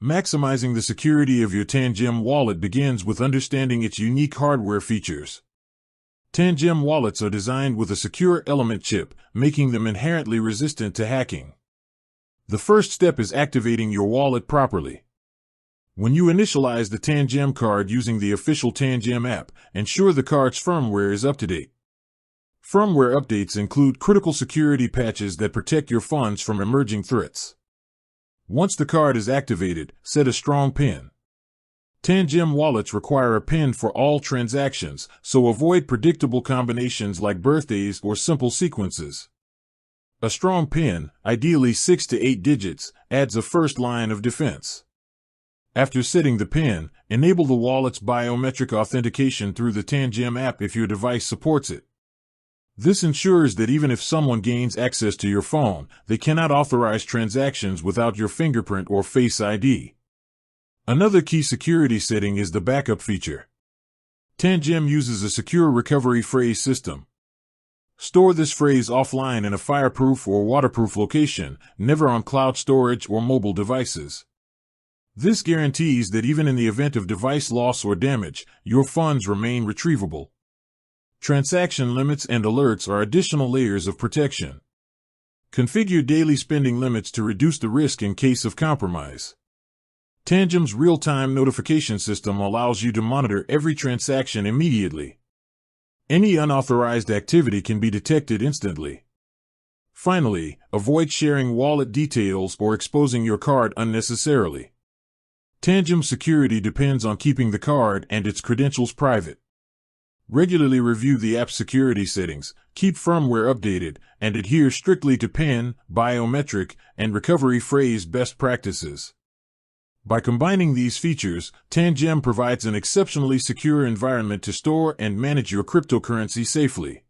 Maximizing the security of your Tangem wallet begins with understanding its unique hardware features. Tangem wallets are designed with a secure element chip, making them inherently resistant to hacking. The first step is activating your wallet properly. When you initialize the Tangem card using the official Tangem app, ensure the card's firmware is up to date. Firmware updates include critical security patches that protect your funds from emerging threats. Once the card is activated, set a strong PIN. Tangem wallets require a PIN for all transactions, so avoid predictable combinations like birthdays or simple sequences. A strong PIN, ideally 6 to 8 digits, adds a first line of defense. After setting the PIN, enable the wallet's biometric authentication through the Tangem app if your device supports it. This ensures that even if someone gains access to your phone, they cannot authorize transactions without your fingerprint or Face ID. Another key security setting is the backup feature. Tangem uses a secure recovery phrase system. Store this phrase offline in a fireproof or waterproof location, never on cloud storage or mobile devices. This guarantees that even in the event of device loss or damage, your funds remain retrievable. Transaction limits and alerts are additional layers of protection. Configure daily spending limits to reduce the risk in case of compromise. Tangem's real-time notification system allows you to monitor every transaction immediately. Any unauthorized activity can be detected instantly. Finally, avoid sharing wallet details or exposing your card unnecessarily. Tangem security depends on keeping the card and its credentials private. Regularly review the app's security settings, keep firmware updated, and adhere strictly to PIN, biometric, and recovery phrase best practices. By combining these features, Tangem provides an exceptionally secure environment to store and manage your cryptocurrency safely.